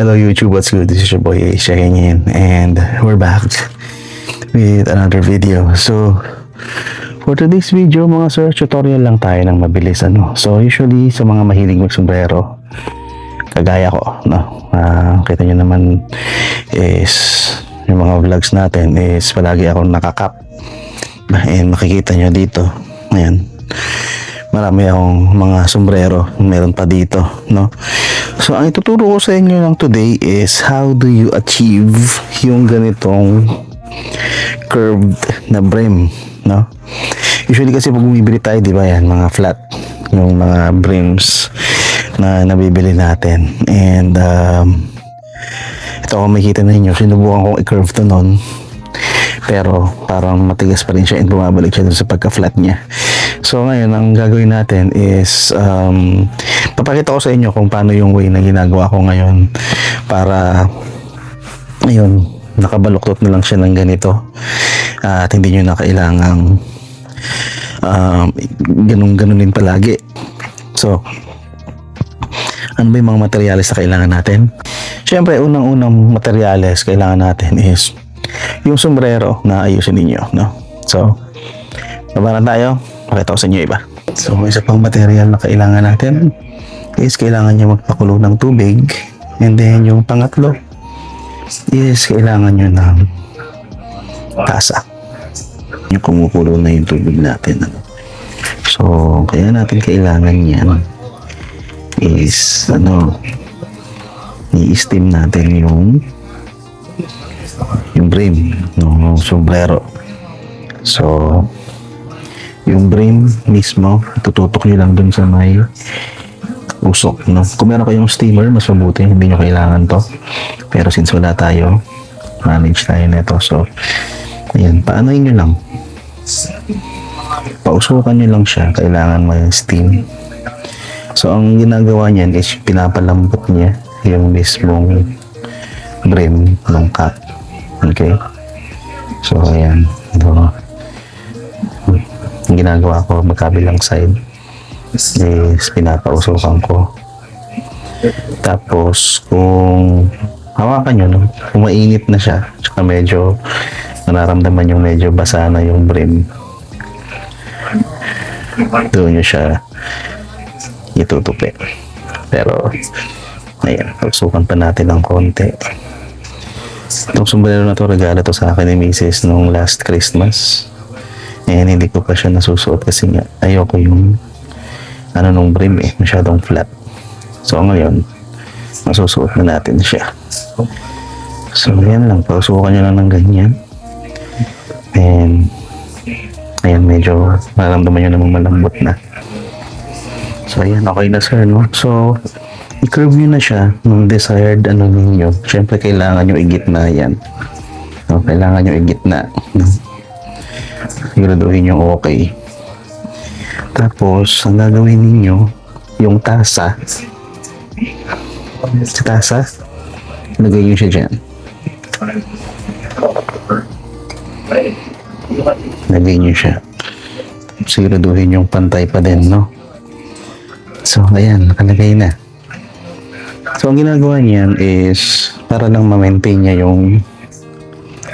Hello YouTube, what's good? This is your boy Ace checking in, and we're back with another video. So for today's video mga sir, tutorial lang tayo ng mabilis So usually sa mga mahilig magsombrero kagaya ko, kita nyo naman is yung mga vlogs natin is palagi akong nakakap, and makikita nyo dito, ayan, marami akong mga sombrero, meron pa dito, So ang ituturo ko sa inyo lang today is how do you achieve yung ganitong curved na brim, Usually kasi pag bumibili tayo, di ba yan, mga flat, yung mga brims na nabibili natin. And ito kung makikita na ninyo, sinubukan kong i-curve to noon, pero parang matigas pa rin siya and bumabalik siya dun sa pagka-flat niya. So ngayon, ang gagawin natin is papakita ko sa inyo kung paano yung way na ginagawa ko ngayon para ayun, nakabaluktot na lang siya ng ganito at hindi nyo na kailangang ganun-ganunin palagi. So ano ba yung mga materyales na kailangan natin? Siyempre, unang-unang materyales kailangan natin is yung sombrero na ayusin ninyo, So baba na tayo, pakita ko sa inyo iba. So isa pang material na kailangan natin is kailangan nyo magpakulo ng tubig, and then yung pangatlo is kailangan nyo ng tasa. Yung kumukulo na yung tubig natin, So kaya natin kailangan yan is i-steam natin yung brim ng sombrero. So yung brim mismo tututok nyo lang dun sa may usok, Kung meron kayong steamer, mas mabuti, hindi nyo kailangan to, pero since wala tayo, manage tayo nito. So ayan, paanoin nyo lang, pausukan nyo lang siya, kailangan may steam. So ang ginagawa niyan is pinapalambot niya yung mismong brim ng cap. Okay, so ayan, ang ginagawa ko magkabilang side is pinapausukan ko. Tapos kung hawakan nyo, kung mainit na siya, tsaka medyo nararamdaman yung medyo basa na yung brim, doon nyo siya itutupi. Pero ayan, pausukan pa natin ng konti. Itong sombrero na to, regalo to sa akin ni Mrs. nung last Christmas, and hindi ko pa siya nasusuot kasi nga ayoko yung nung brim masyadong flat. So ngayon masusuot na natin siya. So yan lang, pausukan nyo lang ng ganyan, and ayan, medyo maramdaman nyo namang malambot na. So ayan, okay na sir, So i-curve nyo na siya ng desired ninyo. Siyempre kailangan nyo igitna yan, kailangan nyo igitna, siguraduhin nyo okay. Tapos ang gagawin ninyo, yung tasa, sa tasa lagay nyo siya dyan, lagay nyo siya, siguraduhin yung pantay pa din, So ayan, nakalagay na. So ang ginagawa niyan is para lang ma-maintain niya yung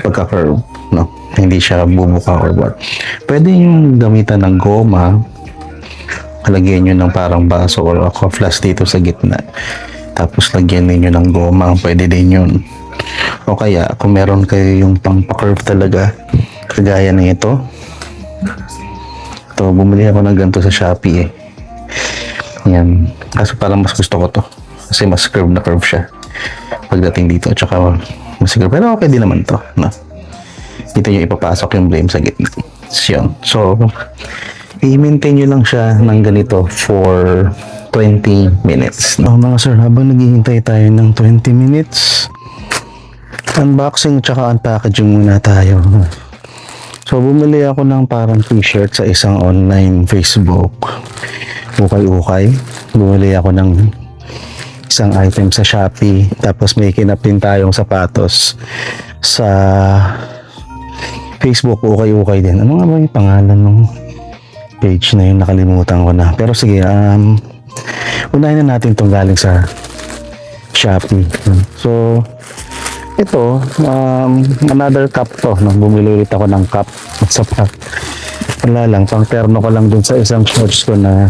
pagka-curve, hindi siya bubuka or what. Pwede yung gamitan ng goma, lagyan nyo ng parang baso or aqua flask dito sa gitna, tapos lagyan niyo ng goma, pwede din yun. O kaya kung meron kayo yung pang-curve talaga, kagaya na ito, bumili ako ng ganito sa Shopee yan, kaso parang mas gusto ko to kasi mas curve na curve siya pagdating dito, at saka mas curve, pero okay din naman to, dito nyo ipapasok yung brim sa gitna. So i-maintain nyo lang siya ng ganito for 20 minutes. Mga sir, habang naghihintay tayo ng 20 minutes, unboxing tsaka unpackaging muna tayo. So bumili ako ng parang t-shirt sa isang online Facebook, ukay-ukay. Bumili ako ng isang item sa Shopee, tapos may kinapin tayong sapatos sa Facebook, ukay-ukay din. Ano nga ba yung pangalan ng page na yun? Nakalimutan ko na. Pero sige, unahin na natin itong galing sa Shopee. So, ito, another cup to. Bumili ulit ako ng cup. Sa pack. Wala lang, pang terno ko lang dun sa isang shorts ko na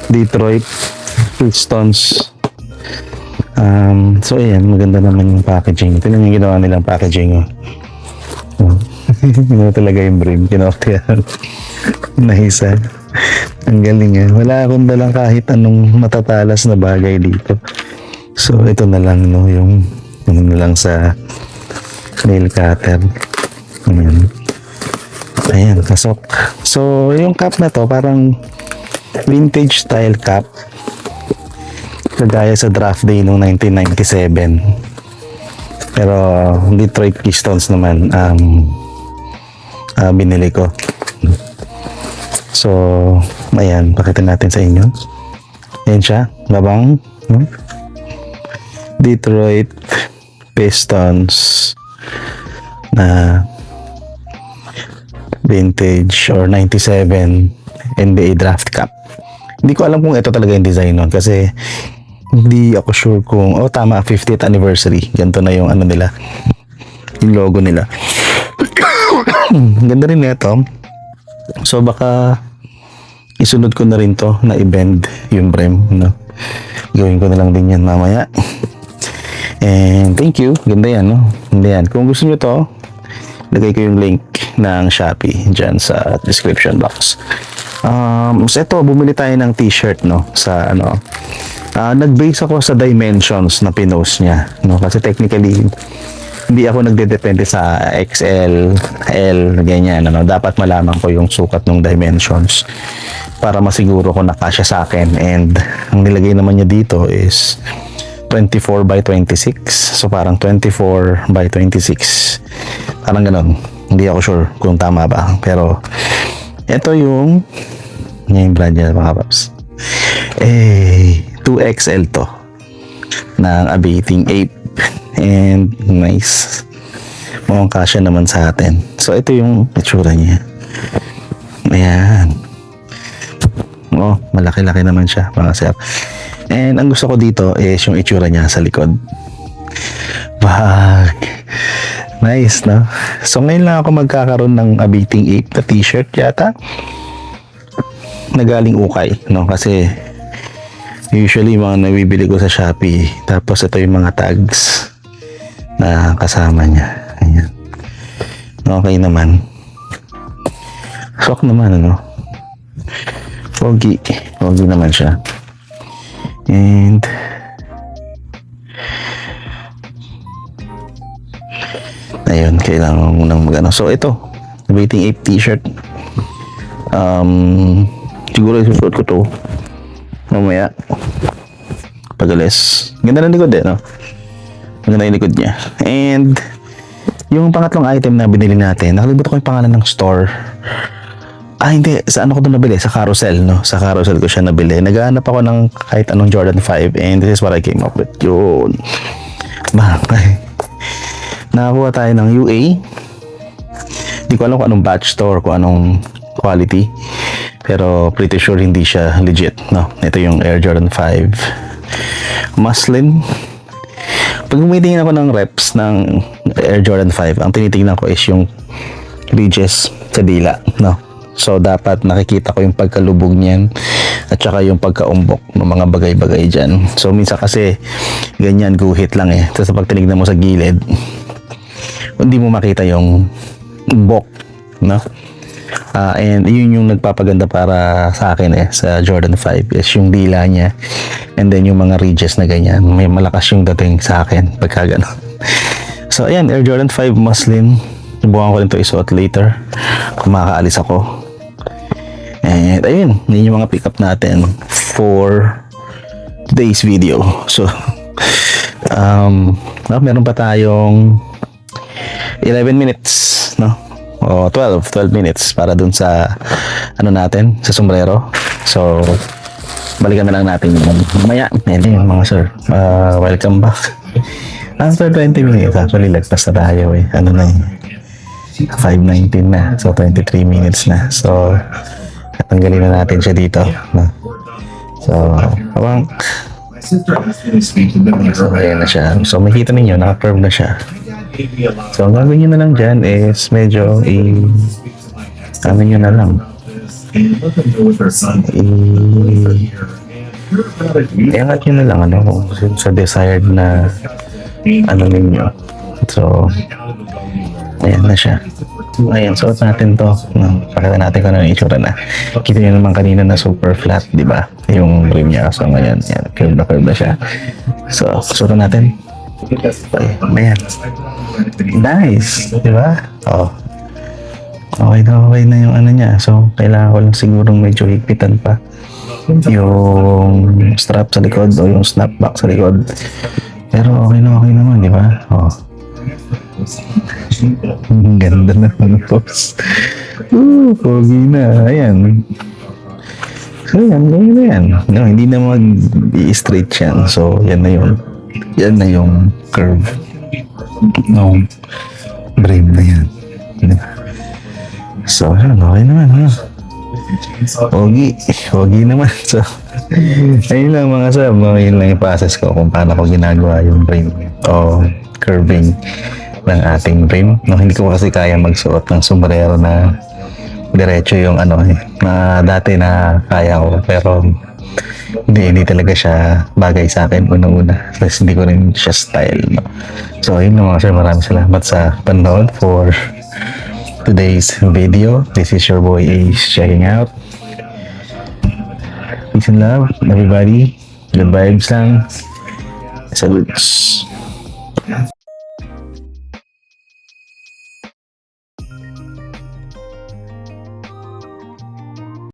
Detroit Pistons. So, ayan, maganda naman yung packaging. Ito na yung ginawa nilang packaging. Ito talaga yung brim. Kinortiyan. Nahisa. Ang galing yan. Wala akong dalang kahit anong matatalas na bagay dito. So, ito na lang, no, yung na lang sa nail cutter. Ayan, pasok. So, yung cup na to, parang vintage style cup. Kagaya sa draft day noong 1997. Pero, Detroit Pistons naman, binili ko. So, ayan, pakita natin sa inyo. Ayan siya, babang. Detroit Pistons na vintage or 97 NBA draft cup. Hindi ko alam kung ito talaga yung design nun kasi hindi ako sure kung tama, 50th anniversary. Ganito na yung ano nila, yung logo nila. Ganda rin nito. So baka isunod ko na rin to na i-bend yung brim, no? Gawin ko na lang din yan mamaya. And thank you. Ganda yan, no? Ganda yan. Kung gusto nyo to, lagay ko yung link ng Shopee dyan sa description box. So ito, bumili tayo ng t-shirt, no? Sa ano, nag-base ako sa dimensions na pinost niya, no? Kasi technically, hindi ako nagdedepende sa XL, L, ganyan, ano? Dapat malaman ko yung sukat ng dimensions para masiguro ko na kasya sa akin. And ang nilagay naman niya dito is 24 by 26. So parang 24 by 26. Parang ganun. Hindi ako sure kung tama ba. Pero ito yung brand niya, mga paps. 2XL to. Ng Abating Ape. And nice. Mukhang kasya naman sa atin. So ito yung itsura niya. Ayan. Malaki-laki naman siya, mga sir. And ang gusto ko dito is yung itsura niya sa likod. Bag. Nice, no? So ngayon lang ako magkakaroon ng Abating Ape na t-shirt yata. Nagaling ukay, no? Kasi usually mga nabibili ko sa Shopee. Tapos ito yung mga tags na kasama niya. Ayan. Okay naman. Sok naman, ano? Pogi. Pogi naman siya. And ayun, kailangan mo nang magano. So ito, Abating Ape t-shirt. Siguro isusuot ko to mamaya pag-alis. Ganda ng likod no? Maganda yung likod niya. And yung pangatlong item na binili natin, nakalimutan ko yung pangalan ng store. Hindi. Sa ano ko ito nabili? Sa Carousel, no? Sa Carousel ko siya nabili. Naghahanap ako ng kahit anong Jordan 5 and this is what I came up with. Yun. Nakakuha tayo ng UA. Hindi ko alam kung anong batch to or kung anong quality. Pero pretty sure hindi siya legit, no? Ito yung Air Jordan 5. Muslin. Pag humitingin ako ng reps ng Air Jordan 5, ang tinitingnan ko is yung ridges sa dila, no? So, dapat nakikita ko yung pagkalubog niyan at saka yung pagkaumbok ng mga bagay-bagay dyan. So, minsan kasi ganyan, guhit lang eh. Tapos pag tinignan mo sa gilid, hindi mo makita yung umbok, no? And yun yung nagpapaganda para sa akin sa Jordan 5 is yung dila niya and then yung mga ridges na ganyan. May malakas yung dating sa akin pagka gano'n. So, ayan, Air Jordan 5 muslin. Subukan ko rin ito isuot later kung makakaalis ako. And ayun, yun yung mga pick up natin for today's video. So, meron pa tayong 11 minutes, no? O 12 minutes para dun sa ano natin, sa sombrero. So, balikan na lang natin yung mamaya. Ayun mga sir, welcome back. After 20 minutes, actually lagpas na tayo ano na yun, 5:19 na. So, 23 minutes na. So, tanggalin na natin siya dito, no? So, habang So, ayan na siya. So, makikita ninyo, naka-curve na siya. So, ang gagawin nyo na lang dyan is medyo ano nyo na lang. Iangat nyo na lang, ano, sa desired na ano ninyo. So, ayan na siya. Ayan, suot natin to. Pakita natin kung ano yung itsura na. Kita nyo naman kanina na super flat, di ba? Yung rim niya. So, ngayon, yan, curve na siya. So, suot natin. Ayan. Nice! Di ba? Oh. Okay na yung ano niya. So, kailangan ko lang sigurong medyo higpitan pa yung strap sa likod o yung snapback sa likod. Pero okay naman, di ba? Oh. Ang ganda naman, boss. Pogi na. Ayan. So, yan. No, hindi na mag-i-straight yan. So, yan na yung curve. No, brave na yan. So, yan. Okay naman, ha? Pogi naman. So, ayun lang mga sab. Yun lang yung process ko kung paano ko ginagawa yung brave o curving ng ating rim. No, hindi ko kasi kaya magsuot ng sombrero na diretso yung ano na dati na kaya ko, pero hindi talaga siya bagay sa akin unang-una. Kasi hindi ko rin siya style. No? So, yun mga sir, maraming salamat sa panood for today's video. This is your boy Ace checking out. Peace and love, everybody. Good vibes lang. Salutes.